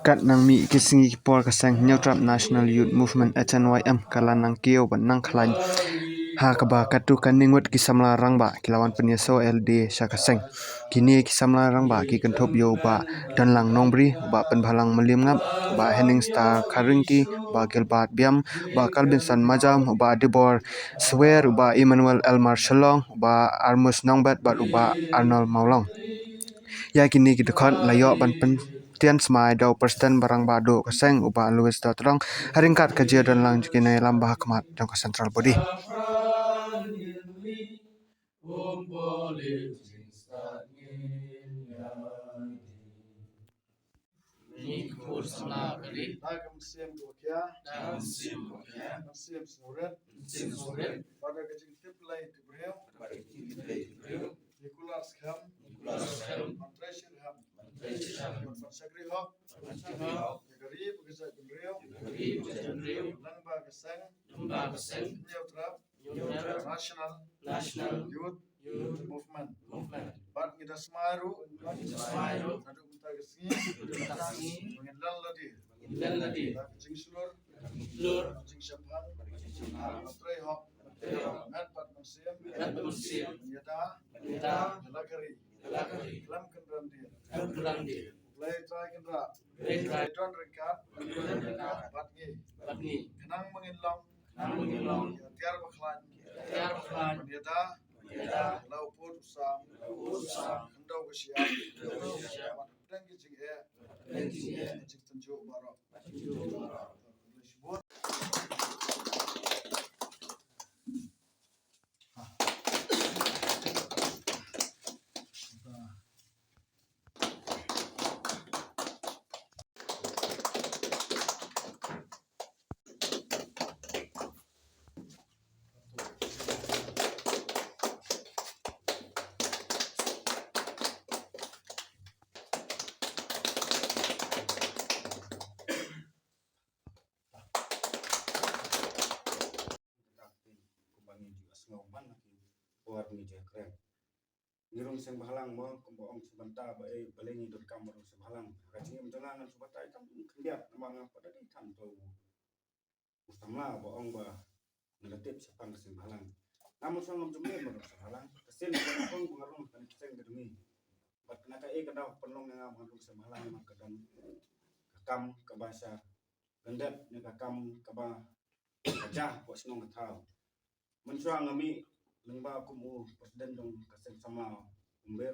Kat nang mi kisingi por kasang Neutrap National Youth Movement HNYM kala nang kio ban nang khalan ha kaba katu kaningut kisamla rangba kilawan penyeso LD syakaseng kini kisamla rangba ki kentop yo ba danlang nongbri ba penbalang melim ngap ba Henning Star Karingki ba Gilbert Biam ba Kalbinson Majam ba Debor Swear ba Emmanuel Elmar Shalong ba Armus Nongbat ba Arnold Maulong ya kini kita kon layo ban pen tian smai dau persen barang bado kaseng uba Louis Dotrong haringkat kerja dan lang jukine lambah kemat jangka central body. Nikur sama kali. Dagam siam gokia. Dalam sim ya. Siam surat. Sim sore. Pada kecil tip lain tu beliau. Pada kita itu. Nikulas ham. Nikulas ham. Mantreshir ham. Mantreshir ham. Mansakri hok. Mansakri hok. Negeri bekerja beliau. Negeri bekerja beliau. Lamba keseng. Lamba keseng. Neutrap. Neutrap. National Youth Movement. Bat kita semaru. Semaru. Aduk minta kesini. Kasih. Mengenal lagi. Dan tadi. Kucing seluruh. Lur. Kucing syampan. Mantrai hok. Met bat musim. Dan musim. Menyata. Kita. Melakari. Lakari. Kelam kenderan dia. Kurang di. Play try kendera. Try. Don rekat. Bat ngi. Tapi. Kenang menginlong. Namun yang Tiar baklan. tiar kan. Menyata. Kita. Lau pun usam. Usah. Kendau kesiap. Kendau kesiap. Dan kicing he. Kicing Kicing tenjuk barok. Tenjuk. Sebut. Warni je keren. Ngirung sing bahalang mo kumboong sebentar bae balengi dot kamar sebahalang. Kacing menjangan sebatai tam kendiat namang pada di tanto. Ustamla boong ba negatif sepang sing bahalang. Namun sang jumlah mo sebahalang. Kesin pong pengaruh kan sing gedemi. Bat naka kadang penong nga mga sebahalang mak kadang kakam kabasa gendat ni kakam kaba kajah po sinong katao. Mensuang ngami lengba kumu presiden dong kaseng sama umber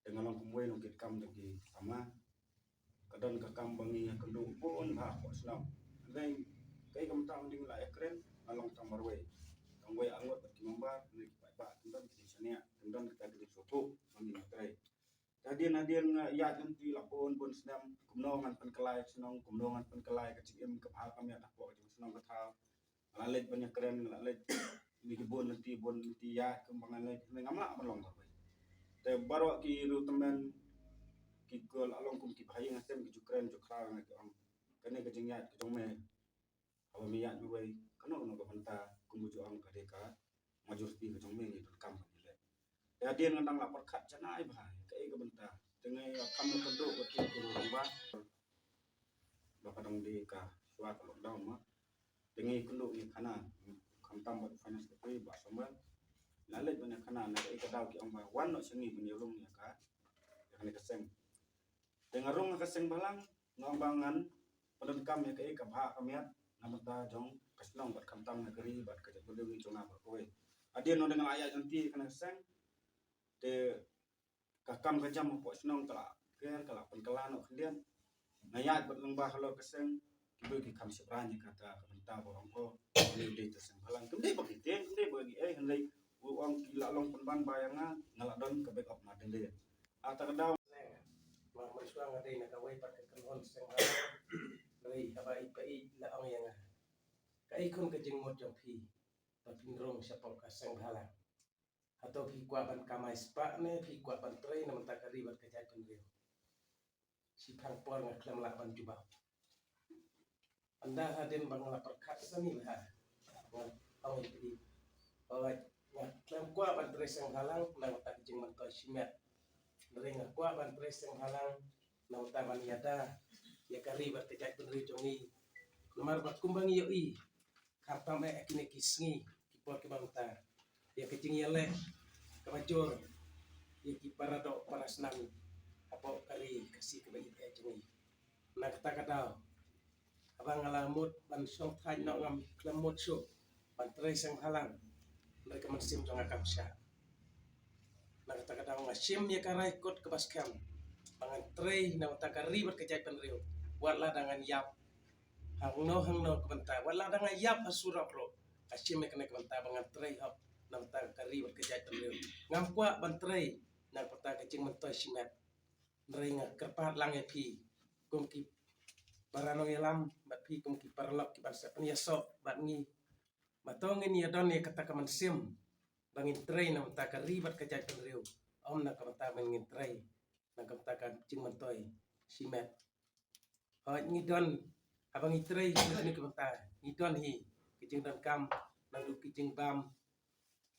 dengan lang kumwe nong kitkam lagi sama kadon kakam bangi kendung pun ha ko islam ngai kai kam tang ding la ekren along tamarwe tangwe angot ki mambar ni ba kendon ki sania kendon kita di sopo mangi matrai tadi nadian nga ya nanti lapon pun senam kumnongan penkelai senong kumnongan penkelai kecim kepal kami anak ko senong katal lalet banyak keren lalet ni bon nanti ya kembangan lain ngamla melong ko te baro ki ru temen ki gol along kum ki bhai ngasem ki jukren jukra ngai ong kene ke jingat ke jome aw mi ya duwe kano no ko banta kum ju ong ka deka majority ke jome ni dot kam ni le ya dia ngendang la perkat janai bhai ke ke banta tengai kam ko do ko ti ko ba ba kadang de ka suat lockdown ma tengai kundu ni kana tam buat finance sekretari buat sombal lalet banyak kana nak ikadau ki amba wan no sengi menyurung ya ka yang keseng dengarung keseng balang ngambangan pendekam ya ke kabha kamiat namata jong kaslong buat kamtam negeri buat kerja bulu ni jonga berkowe adien no dengan ayat nanti kana keseng te kakam kajam po senong tala ker kala penkelan no kendian ngayat buat lembah kalau keseng kibu ki kam sebrani kata kenta borong ko ni de teseng halang kemde bagi ten kemde bagi hendai uang kila long penban bayangan ngaladon ke backup na dende ata kada ma suang ada nak kawai pat kelon seng lai abai pai la ang yang kai kun ke jeng mot jong phi tapi rong siapa ka seng halang atau phi kwa ban kamai spa ne phi kwa ban trei na mata kari bat kajai kun rio si phang por ngaklam la ban juba anda haden bang la perkat sani lah awal jadi awal ngaklam kwa ban trei seng halang na mata jeng mot simet ring kwa ban trei seng halang na mata ban yada ya kari berkejat benri jongi nomor bakumbang yo I kartam kini kisngi kipor ke bangta ya kecing yale kebajor ya ki parado parasnami apo kari kasih ke bayi jongi nak takadao abang alamut ban song thai no ngam klamut syo ban trai sang halang mereka mensim jong akam sya nak takadao ngasim ya karai kot ke baskam bangan trai na takari berkejat benriu wala dengan yap hang no kebenta wala dengan yap asura pro asim me kena kebenta bangan trai hap na takari berkejat benriu ngampua ban trai na pata kecing mentoy simet neringa kerpat lang epi kumki parano yalam bat pi kumki parlok ki bangsa penyaso bat ngi matongin ya don ya kata kaman sim bangin trai na takari berkejat benriu om na kebenta bangin trai na kebenta kan cing mentoy simet ngidon abang itrai ni kebenta ngidon hi kijing dan kam nalu kijing bam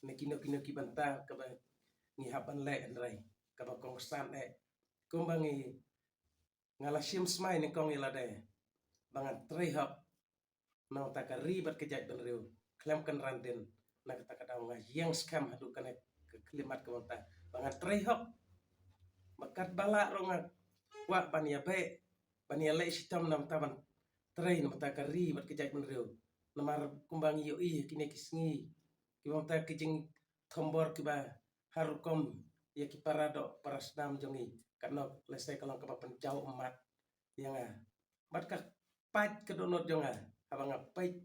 nekino kino ki benta ka ba ngi haban le andrai ka ba kongsan kumbangi ngalasim smai ni kong ilade bangan trai hap na takari berkejat benriu klem kan randen na kata kata yang scam hadu kan ke klimat ke benta bangan trai hap makat bala ronga wa ban ya be ban ya le sitam nam taban trai na takari berkejat benriu namar kumbangi yo I kini kisngi ki bangta kijing thombor ki ba harukom ya ki parado parasnam jongi karena lesai kalau ke pencau emat yang mat ka pat ke donot jonga abang apai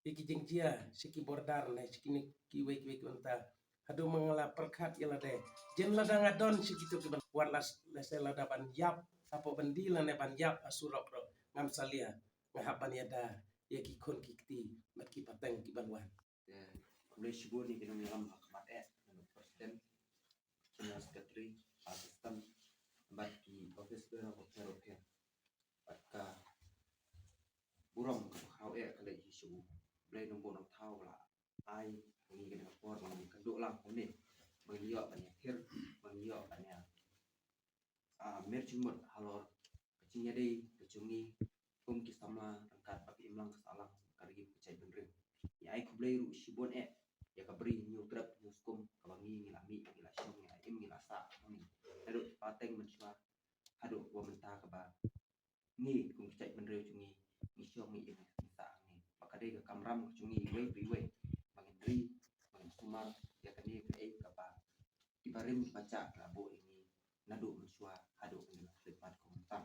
iki jing jia siki bordar na siki ni kiwe benta hadu mengala perkat ya lade jen lada ngadon siki tu ban buat lesai lada ban yap apa bendila ne ban yap asurok ro ngam salia ngahapan ya da ya ki kon kikti mat ki pateng ki banwan Oleh Shibun ni kena dalam hakamat Presiden China Secretary Pakistan bat ki office ber hotel bat ka buram hau kale isu blai nombor nak tahu lah ai ni kena por ni kenduk lang ni mengiyo banyak hir mengiyo banyak merchant halor kecingnya dei kecungi kum kisama rangkat pakai imlang kesalang kari kecai benrin ya ai kublai ru Shibun ya kabri new trap new skum kawangi ngilami ngila syong ngila im ngila sa ni aduk pateng mensua aduk wa menta ka ba ni kum cai benreu cungi ni syong ni im sa ni maka dei ka kamram cungi we priwe bangin ri bangin sumar ya kani ka ka ba ibarim baca labo ini nadu mensua aduk ngila khidmat komentar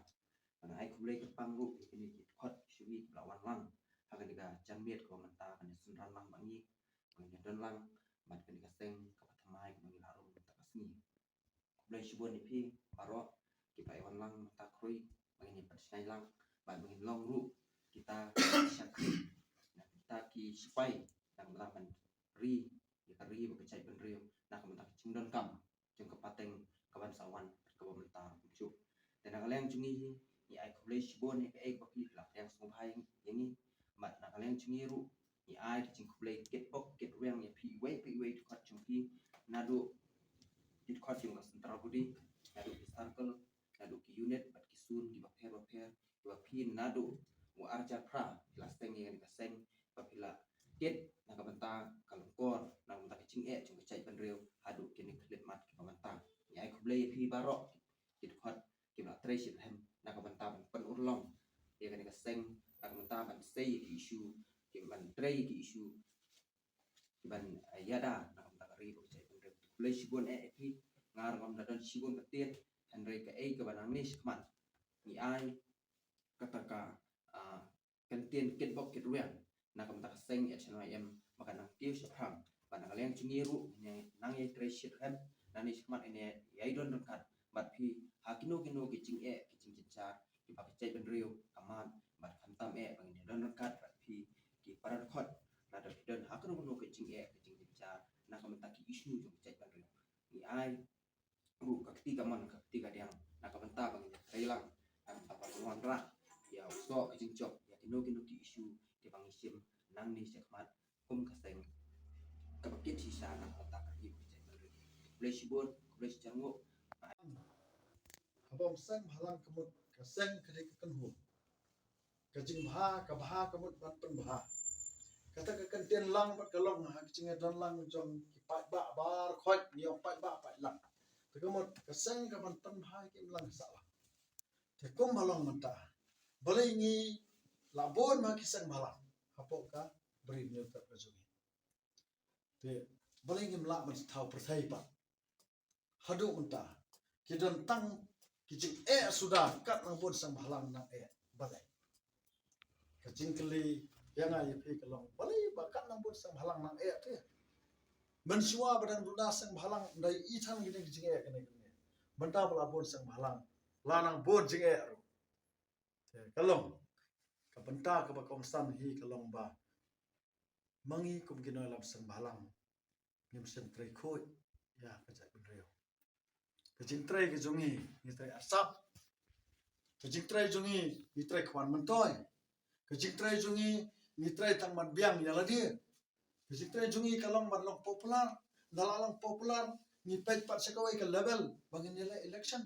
mana ai kublai ka pangru ini khot syuwi lawan lang hagan diga janmiet komentar kan sunran lang bangi dan lang mat kan kaseng kapatamai kan harum tak kasni kublai Shibun ni pi baro kita iwan lang tak krui bangin persai lang ba bangin long ru kita syakri nah kita ki sipai dan laman ri ya kari bekecai benriu nah kementak cingdon kam jeung kepateng kawan sawan kawan mentar ujuk dan kaleng cungi ni ai kublai Shibun ni ke baki lah yang sumpai ini mat nak kaleng cungi ru ni ai cing kublai get bok get weng ya pi we kat chung pi nadu dit kat chung sentra budi nadu ki circle nadu ki unit bat ki sun ki baper wa pi nadu wa arja pra lasteng yang ka seng papila get na ka banta kalongkor na banta cing chung cai benreu hadu kini klit mat ki banta ni ai kublai pi barok dit kat ki ba trace hem na ka banta pen urlong ya kan ka seng na ka banta ban sei ki issue ki ban tray ki issue ki ban yada na kam takari ko cai benreu kublai Shibun pi ngar ngam dadon Shibun ketit andre ka ka banang ni skman ni ai kataka kentien kit bok kit ruang na kam tak seng ya channel em maka nang tiu sephang banang leng cungi ru nang ye treasure hem nani skman ini yai don kat bat pi hakino kino ki cing cincar ki pak cai benreu kaman bat khantam bangin don kat bat pi ki paran khot na da don hakno no ki cing cincar na kam tak isu jong cai benreu ni ai ru ka ketiga man ka ketiga diang na ka benta bangin kailang am apa ruang ra ya so kijing job ya kino ki isu ki bangisim nang ni sekmat kum kaseng ka bakit sisa na kota ka hi cai benreu kublai Shibun kublai jango Abang sang halang kemut kaseng kali kekenhu kajing bha kamut ban pen bha kata ka kan lang bat kalong ha kajing don lang jong pat ba bar khot niong pat ba pat lang te kamut ka seng ka ban pen bha ki lang salah te kum balong mata balai ni labon ma ki seng balang hapo ka beri ni tak kajung te balai ni la ban thau perthai pa hadu mata ki don tang kijing sudah kat nang pun sang halang nang balai kajing keli yang ai pe kalong balai bakat nang pun sang halang nang tu mensua badang duda sang halang dai i than gini kijing kene kene benta pala pun sang halang lanang pun jing ru kalong ka benta ka ba kong san hi kalong ba mangi kum gino lam sang halang ngim sen trei khoi ya ka jai bin reu kajing trei ke jungi ni trei asap kajing trei jungi ni trei khwan man toy kajing trei jungi ni trei tang man biang ya ladi kajing trei jungi kalong man long popular dalalong popular ni pej pat sekawai ke level bangin nilai election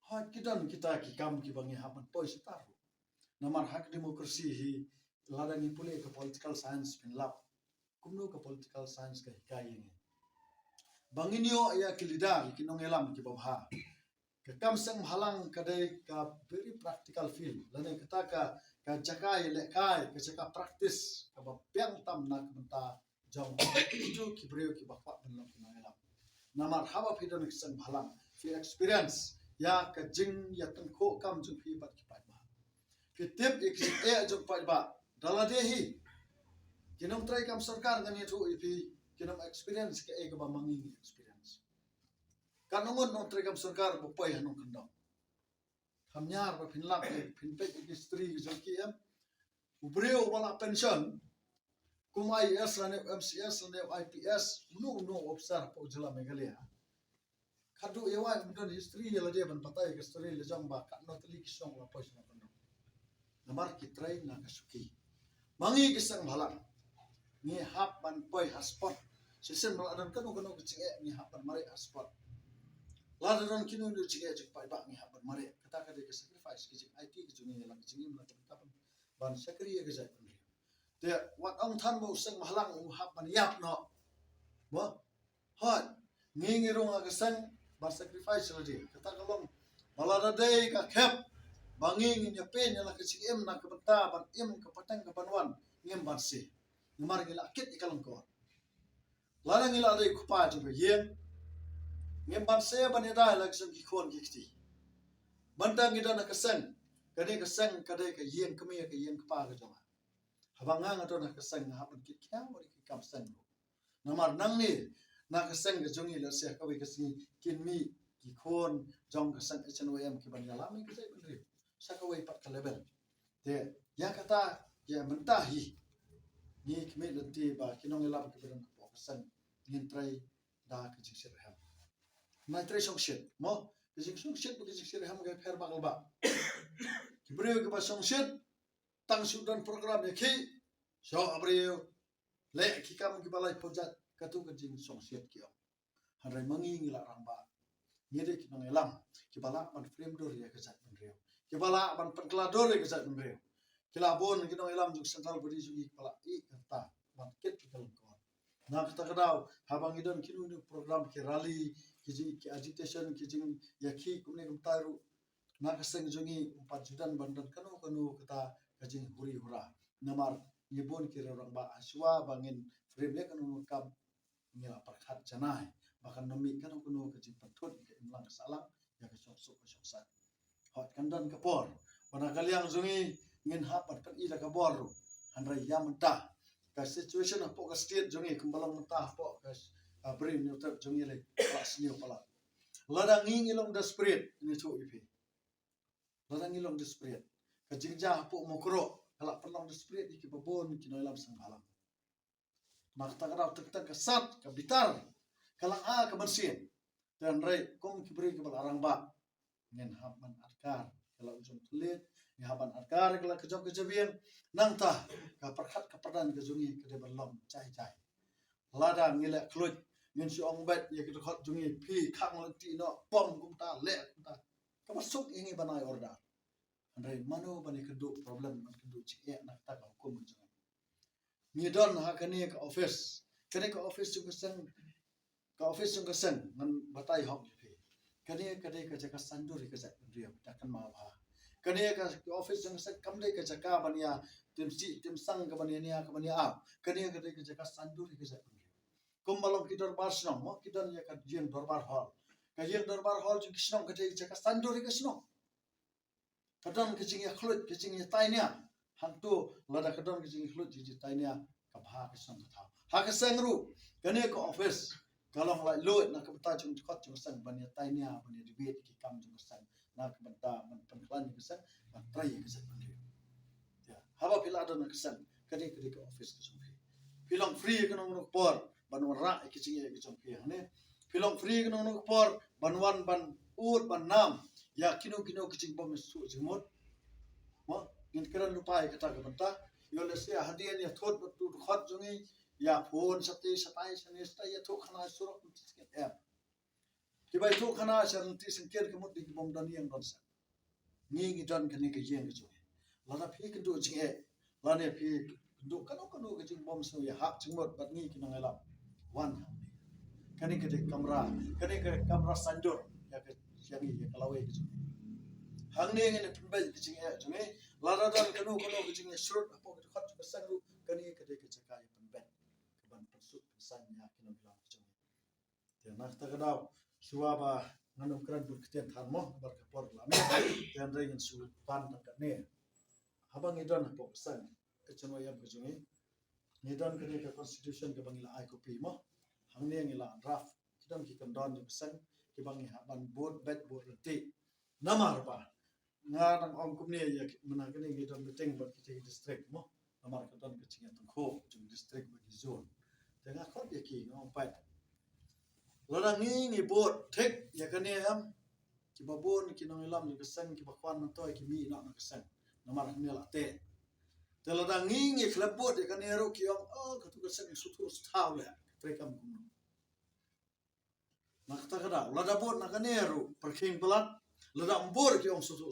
hot kidan kita ki kam ki bangi hapan poi sitar namar hak demokrasi hi lada ni pule ke political science pin lab kumno ke political science ke hikai ni banginyo ya kilida kinong elam ki babha ke kam sang halang kadai ka very practical field lane kata ka jakai le kai ke jaka practice ka ba piang tam nak menta jong itu ki breu ki bakwa benlo kinong elam namar haba pidon sang halang fi experience ya ka jing ya tan ko kam jung fi bat ki pat ba fi tip ek jung pat ba dalade hi kinong try kam sarkar ngani thu ipi kinong experience ke ek ba mangi experience kanungon no try kam sarkar bo pai hanong kandang hamnyar ba phinlak phin pe history jong ki em ubreo wala pension kumai s lane mcs lane ips no officer po jila meghalaya khadu ewa mudon history yela de ban patai ke story le jong ba ka no tli ki song la pos na pano namar ki try na kasuki mangi ki sang halang ni hap ban poi haspot sesen mal adan kanu kicing ni hap ban mare haspot ladron kinu ni chinge jik pai ba ni hap ban mare kata ka de sacrifice ki jik it ki juni la jingim la ta ban sakri ke jai ban de wat ong than mo sang halang u hap ban yap no mo hot ngi rong ga sang ban sacrifice la de kata kalong malada de ka khep bangi ni pen la ka cing em na ka bata ban em ka patang ka banwan ngem ban se numar ngila kit ikalang ko lana ngila dai kupa ji be yen ngem ban se ban ida la ksem ki khon ki kti bandang ida na kasang kade ka yen kame ka yen kpa ka jama habanga ngato na kasang ha ban ki kya wori ki kam sang namar nang ni na kasang ka jongi la se ka we ka si kin mi ki khon jong kasang hnwm ki ban yala mi ka sai ban ri sa ka we pat ka level te ya kata ya menta hi ni kme lanti ba kinong elam ke berang ko kasan ngin try da ke jik ham na try song shit mo ke jik song shit ke jik ham ga pher bagal ba ki breu ke ba song shit tang sudan program ya ki so abreu le ki kam ki balai project ka tu ke jing song shit ki hanrai mangi ngila rang ba ni de kinong elam ki bala ban frame dor ya ke jat ban reu ki bala ban penkla dor ya ke jat ban reu kila bon kinong elam juk central body jugi kepala i kata ban ket kalong ko na kata kadau habang idon kinu ni program ki rally ki agitation ki jing yakhi kumne kum taru na kaseng jungi 4 judan bandan kanu kata kajing huri hura namar ni bon ki rang ba aswa bangin frame le kanu kam ngila parkhat janai bahkan nomi kanu kajing pathut ke imlang salang ya ke sok sa hot kandan kapor wana kaliang jungi ngin hapat pat ila ka boru hanrai yamta ka situation apo ka state jongi kumbalang mata apo ka brain ni utar jongi le plus ni pala ladang ngilong desperate ni chu ipi ladang ngilong desperate ka jingja apo mokro kala pelong desperate ki babon ki noilam sanghalang makta ka tak ka sat ka bitar kalang a ka bansin dan rai kom ki bri ki balarang ba ngin hapan arkar kala ujung tulit ni haban arkar kala kejok kejabian nangta ka perkhat ka padan ke jungi ke belom cai lada ngile klut ngin si ong bet ye ke khot jungi phi khang lati no pom kum ta le ta ka masuk ini banai order andai mano bani keduk problem man keduk cik nak tak hukum jangan ni don ha kani ka office juga sang ka office juga sang man batai hok je kani ka jaka sandur ka jak riam takkan ma ba kani ka office juga sang kam dai ka jaka bania tim sang ka bania ni ka bania a kani ka jaka sandur ka jak kumbalong ki dorbar snong mo ki don ya ka jeng dorbar hall ka jeng dorbar hall ju kisnong ka jaka sandur ka snong kadang kecing ya khlut kecing ya tainya hantu lada kadang kecing khlut ji tainya ka bha ka sang ka ha ka sang ru kani ka office kalong lai lot nak beta chung khot chung sang ban ya tainya ban ya debate ki kam chung sang nak beta man penklan ki sang ban trai ki sang ban ya haba pila ada nak sang kani ka office ka chung pilong free ka nong por ban ra kecing ya ki chung ne pilong free ka nong por ban wan ban ut ban nam ya kino kicing bom su jemot mo in keran lupai kata ka banta yo le se hadian ya thot tu khot jungi ya phone sate satai sanesta ya tho khana surok tisket app ki bai tho khana san ti singker ke mot di bom dan yang don sa ngi don kani ke jeng ke jungi lana phi ke do jing e lana phi do kano ke jing bom so ya hak jemot bat ngi kinang elam wan kani ke kamera sandur ya ke siangi ya kalawai ke jungi hang ne ngene pembel ke jinge junge laradan kanu ke jinge surut apo ke khat ke sangru kani ke jaka ya pembel ke ban persut pesanya kino bilang ke junge te nak ta gadau suaba nganu kran dur keten tharmo bar ke por lame dan ring su pan tak ne habang idon apo pesan ke chano yam ke junge nidan ke constitution ke bangila ai copy mo hang ne ngila draft kidan ki kandon ke pesan ke bangi ban board bet board reti namar ba nga nang om kumne ya mana kene ngi don beteng ba ki district mo namar ka don ke chinga tong kho chung district ba ki zone te nga khot ya ki ngom pat lora ngi board thek ya kene am ki ba bon ki nang lam ke sang ki ba kwan man toy ki mi na ke sang namar ne la te lora ngi club board ya kene ro ki om ka tu ke sang su thu staw le tre kam kum nak ta kada lora board na kene ro parking pelat lada mbor ki om su thu